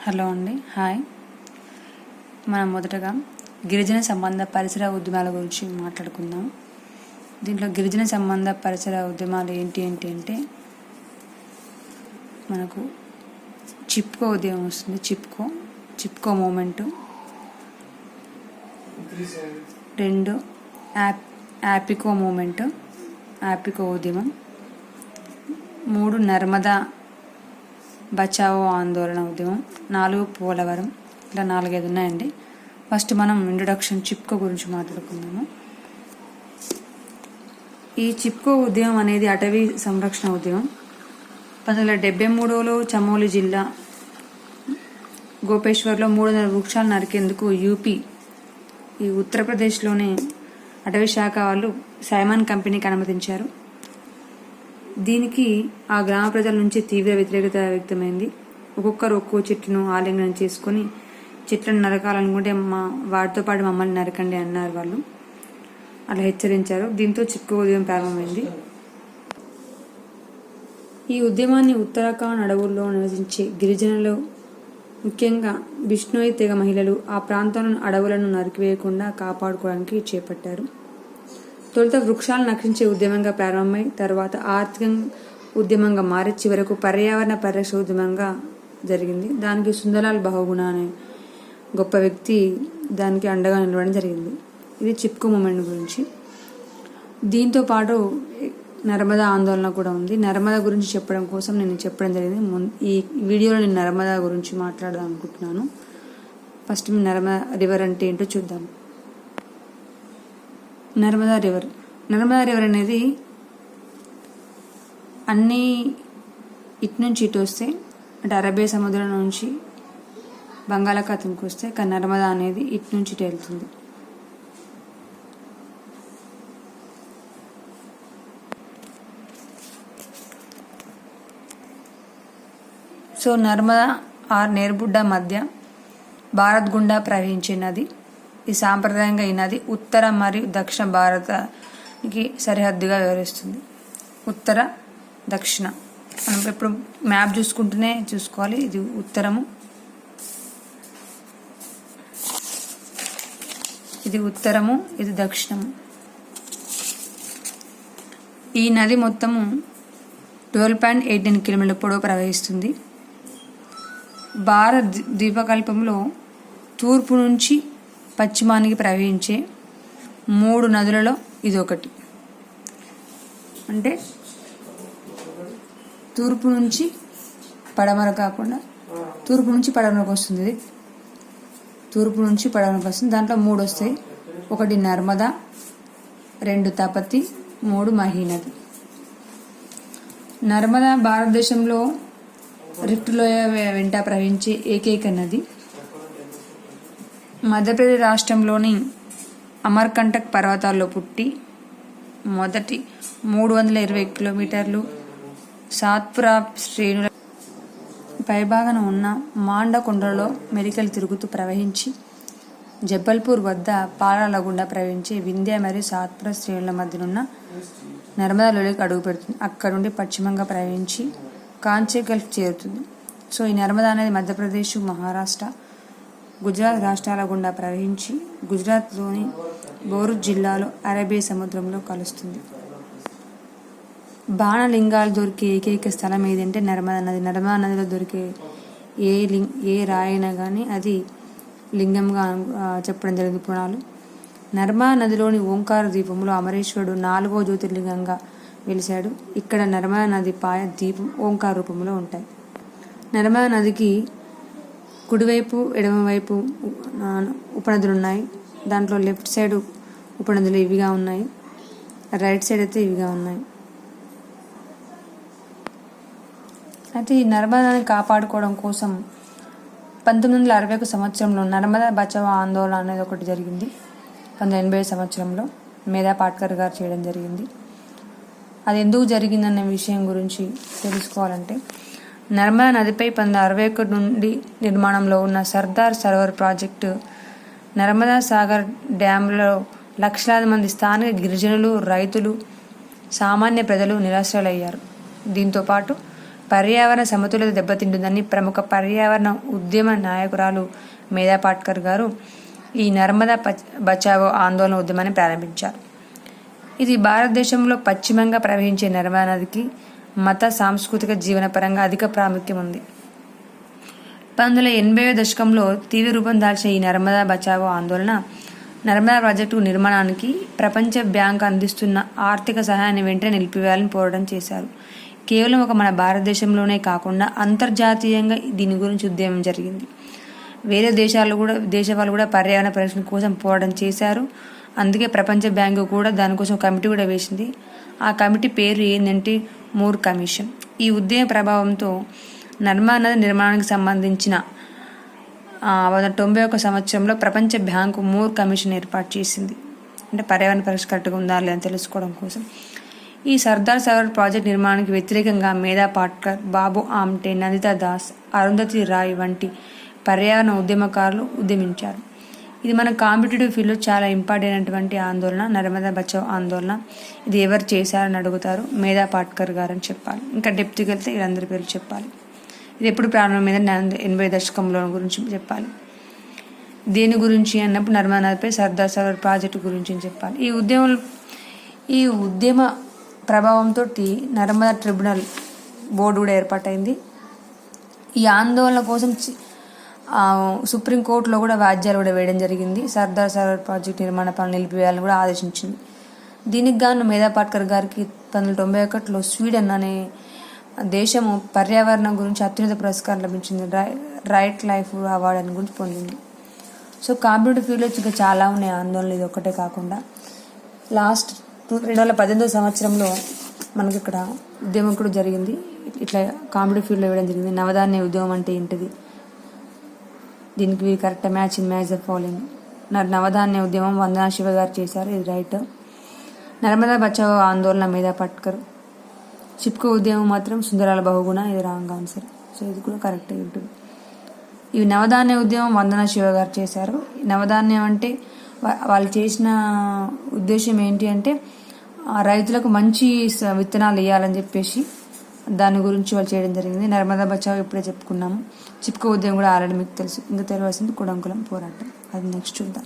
Hello అండి, hi. మనం మొదటగా గిరిజన సంబంధ పరిసర ఉద్యమాల గురించి మాట్లాడుకుందాం. దీంట్లో గిరిజన సంబంధ పరిసర ఉద్యమాలు ఏంటి అంటే మనకు చిప్కో ఉద్యమం వస్తుంది. చిప్కో మూమెంటు. 2 యాపికో మూమెంటు, యాపికో ఉద్యమం. 3 నర్మదా బచావో ఆందోళన ఉద్యమం. 4 పోలవరం. ఇలా 4-5 ఉన్నాయండి. ఫస్ట్ మనం ఇంట్రొడక్షన్ చిప్కో గురించి మాట్లాడుకుందాము. ఈ చిప్కో ఉద్యమం అనేది అటవీ సంరక్షణ ఉద్యమం. 1973లో చమోలి జిల్లా గోపేశ్వర్లో 300 వృక్షాలు నరికేందుకు యూపీ ఈ ఉత్తరప్రదేశ్లోని అటవీ శాఖ వాళ్ళు సైమన్ కంపెనీకి అనుమతించారు. దీనికి ఆ గ్రామ ప్రజల నుంచి తీవ్ర వ్యతిరేకత వ్యక్తమైంది. ఒక్కొక్కరు ఒక్కో చెట్టును ఆలింగనం చేసుకొని చెట్లను నరకాలనుకుంటే వాటితో పాటు మమ్మల్ని నరకండి అన్నారు. వాళ్ళు అలా హెచ్చరించారు. దీంతో చిప్కో ఉద్యమం ప్రారంభమైంది. ఈ ఉద్యమాన్ని ఉత్తరాఖండ్ అడవుల్లో నివసించే గిరిజనులు, ముఖ్యంగా బిష్ణోయ్ తెగ మహిళలు ఆ ప్రాంతంలోని అడవులను నరికివేయకుండా కాపాడుకోవడానికి చేపట్టారు. తొలుత వృక్షాలను రక్షించే ఉద్యమంగా ప్రారంభమై తర్వాత ఆర్థిక ఉద్యమంగా మారి చివరకు పర్యావరణ పరిరక్షణ ఉద్యమంగా జరిగింది. దానికి సుందర్లాల్ బహుగుణ అనే గొప్ప వ్యక్తి దానికి అండగా నిలవడం జరిగింది. ఇది చిప్కో మూమెంట్ గురించి. దీంతో పాటు నర్మదా ఆందోళన కూడా ఉంది. నర్మదా గురించి చెప్పడం కోసం నేను చెప్పడం జరిగింది. ఈ వీడియోలో నేను నర్మదా గురించి మాట్లాడదాం అనుకుంటున్నాను. ఫస్ట్ నర్మదా రివర్ అంటే ఏంటో చూద్దాం. నర్మదా రివర్ అనేది అన్నీ ఇటు నుంచి ఇటు వస్తే, అంటే అరేబియా సముద్రం నుంచి బంగాళాఖాతంకి వస్తే, కానీ నర్మదా అనేది ఇటు నుంచి ఇటు వెళ్తుంది. సో నర్మదా నేర్బుడ్డ మధ్య భారత్ గుండా ప్రవహించే నది. ఈ సాంప్రదాయంగా ఈ నది ఉత్తర మరియు దక్షిణ భారతానికి సరిహద్దుగా వివరిస్తుంది. ఉత్తర దక్షిణ మనం ఎప్పుడు మ్యాప్ చూసుకుంటూనే చూసుకోవాలి. ఇది ఉత్తరము, ఇది దక్షిణము. ఈ నది మొత్తము 12.18 కిలోమీటర్ల పొడవు ప్రవహిస్తుంది. భారత ద్వీపకల్పంలో తూర్పు నుంచి పశ్చిమానికి ప్రవహించే 3 నదులలో ఇది ఒకటి. అంటే తూర్పు నుంచి పడమర కాకుండా తూర్పు నుంచి పడమరకు వస్తుంది. ఇది తూర్పు నుంచి పడమరకు వస్తుంది. దాంట్లో 3 వస్తాయి. 1 నర్మదా, 2 తపతి, 3 మహీనది. నర్మదా భారతదేశంలో రిఫ్ట్ లోయ వెంట ప్రవహించే ఏకైక నది. మధ్యప్రదేశ్ రాష్ట్రంలోని అమర్కంటక్ పర్వతాల్లో పుట్టి మొదటి 320 కిలోమీటర్లు సాత్పురా శ్రేణుల పైభాగన ఉన్న మాండ కొండలలో మెలికలు తిరుగుతూ ప్రవహించి జబ్బల్పూర్ వద్ద పాలాల గుండా ప్రవహించే వింధ్య మరియు సాత్పురా శ్రేణుల మధ్యనున్న నర్మదా లోయకి అడుగు పెడుతుంది. అక్కడ నుండి పశ్చిమంగా ప్రవహించి కాంచే గల్ఫ్ చేరుతుంది. సో ఈ నర్మదా అనేది మధ్యప్రదేశ్, మహారాష్ట్ర, గుజరాత్ రాష్ట్రాల గుండా ప్రవహించి గుజరాత్లోని భరూచ్ జిల్లాలో అరేబియా సముద్రంలో కలుస్తుంది. బాణలింగాలు దొరికే ఏకైక స్థలం ఏదంటే నర్మదా నది. నర్మదా నదిలో దొరికే ఏ రాయినా కానీ అది లింగంగా చెప్పడం జరిగింది పురాణాలు. నర్మదా నదిలోని ఓంకార ద్వీపంలో అమరేశ్వరుడు 4వ జ్యోతిర్లింగంగా వెలిశాడు. ఇక్కడ నర్మదా నది పాయ దీపం ఓంకార రూపంలో ఉంటాయి. నర్మదా నదికి కుడివైపు ఎడమవైపు ఉపనదులు ఉన్నాయి. దాంట్లో లెఫ్ట్ సైడ్ ఉపనదులు ఇవిగా ఉన్నాయి, రైట్ సైడ్ అయితే ఇవిగా ఉన్నాయి. అయితే ఈ నర్మదాని కాపాడుకోవడం కోసం 1961 సంవత్సరంలో నర్మదా బచావో ఆందోళన అనేది ఒకటి జరిగింది. 1980 సంవత్సరంలో మేధా పాట్కర్ గారు చేయడం జరిగింది. అది ఎందుకు జరిగిందనే విషయం గురించి తెలుసుకోవాలంటే, నర్మదా నదిపై 1961 నుండి నిర్మాణంలో ఉన్న సర్దార్ సరోవర్ ప్రాజెక్టు నర్మదా సాగర్ డ్యాంలో లక్షలాది మంది స్థానిక గిరిజనులు, రైతులు, సామాన్య ప్రజలు నిరాశ్రయులయ్యారు. దీంతోపాటు పర్యావరణ సమతుల్యత దెబ్బతింటుందని ప్రముఖ పర్యావరణ ఉద్యమ నాయకురాలు మేధా పాట్కర్ గారు ఈ నర్మదా బచావో ఆందోళన ఉద్యమాన్ని ప్రారంభించారు. ఇది భారతదేశంలో పశ్చిమంగా ప్రవహించే నర్మదా నదికి మత సాంస్కృతిక జీవనపరంగా అధిక ప్రాముఖ్యం ఉంది. 1980వ దశకంలో తీవ్ర రూపం దాల్చిన ఈ నర్మదా బచావో ఆందోళన నర్మదా ప్రాజెక్టు నిర్మాణానికి ప్రపంచ బ్యాంక్ అందిస్తున్న ఆర్థిక సహాయాన్ని వెంటనే నిలిపివేయాలని పోరాటం చేశారు. కేవలం మన భారతదేశంలోనే కాకుండా అంతర్జాతీయంగా దీని గురించి ఉద్యమం జరిగింది. వేరే దేశ వాళ్ళు కూడా పర్యావరణ పరిరక్షణ కోసం పోరాటం చేశారు. అందుకే ప్రపంచ బ్యాంకు కూడా దానికోసం కమిటీ కూడా వేసింది. ఆ కమిటీ పేరు ఏంటంటే మూర్ కమిషన్. ఈ ఉద్యమ ప్రభావంతో నర్మదా నది నిర్మాణానికి సంబంధించిన 1991 సంవత్సరంలో ప్రపంచ బ్యాంకు మూర్ కమిషన్ ఏర్పాటు చేసింది. అంటే పర్యావరణ పరిరక్షణ కరెక్ట్గా ఉందా లేదని తెలుసుకోవడం కోసం. ఈ సర్దార్ సరోవర్ ప్రాజెక్ట్ నిర్మాణానికి వ్యతిరేకంగా మేధా పాట్కర్, బాబు ఆమ్టే, నందితా దాస్, అరుంధతి రాయ్ వంటి పర్యావరణ ఉద్యమకారులు ఉద్యమించారు. ఇది మన కాంపిటేటివ్ ఫీల్డ్లో చాలా ఇంపార్టెంట్ అయినటువంటి ఆందోళన, నర్మదా బచావో ఆందోళన. ఇది ఎవరు చేశారని అడుగుతారు, మేధా పాట్కర్ గారు అని చెప్పాలి. ఇంకా డెప్త్కి వెళ్తే వీళ్ళందరి పేర్లు చెప్పాలి. ఇది ఎప్పుడు ప్రారంభమైంది 80 దశకంలో గురించి చెప్పాలి. దేని గురించి అన్నప్పుడు నర్మదా నదిపై సర్దార్ సరోవర్ ప్రాజెక్టు గురించి అని చెప్పాలి. ఈ ఉద్యమ ప్రభావంతో నర్మదా ట్రిబ్యునల్ బోర్డు కూడా ఏర్పాటైంది. ఈ ఆందోళన కోసం సుప్రీంకోర్టులో కూడా వ్యాజ్యాలు కూడా వేయడం జరిగింది. సర్దార్ సరోవర్ ప్రాజెక్టు నిర్మాణ పనులు నిలిపివేయాలని కూడా ఆదేశించింది. దీనికి గాను మేధా పాట్కర్ గారికి 1991లో స్వీడన్ అనే దేశము పర్యావరణం గురించి అత్యున్నత పురస్కారం లభించింది. రైట్ లైఫ్ అవార్డు అని గురించి పొందింది. సో కాంపిటేటివ్ ఫీల్డ్లో ఇంకా చాలా ఉన్నాయి ఆందోళనలు, ఇది ఒక్కటే కాకుండా. లాస్ట్ 2018 సంవత్సరంలో మనకి ఇక్కడ ఉద్యమం కూడా జరిగింది. ఇట్లా కాంపిటేటివ్ ఫీల్డ్లో ఇవ్వడం జరిగింది. నవధాన్య ఉద్యమం అంటే ఏంటిది, దీనికి correct match the following. Navadhanya ఉద్యమం వందనా శివ గారు చేశారు, ఇది రైట్. నర్మదా బచావో ఆందోళన మేధా పాట్కర్. చిప్కో ఉద్యమం మాత్రం సుందరాల బహుగుణ, ఇది రాంగ్ ఆన్సర్. సో ఇది కూడా కరెక్ట్ ఉంటుంది. ఇవి నవధాన్య ఉద్యమం వందనా శివ గారు చేశారు. నవధాన్యం అంటే వాళ్ళు చేసిన ఉద్దేశం ఏంటి అంటే రైతులకు మంచి విత్తనాలు వేయాలని చెప్పేసి దాని గురించి వాళ్ళు చేయడం జరిగింది. నర్మదా బచావో ఇప్పుడే చెప్పుకున్నాము. చిప్కో ఉద్యమం కూడా ఆల్రెడీ మీకు తెలుసు. ఇంకా తెలియాల్సింది కుడంకులం పోరాటం, అది నెక్స్ట్ చూద్దాం.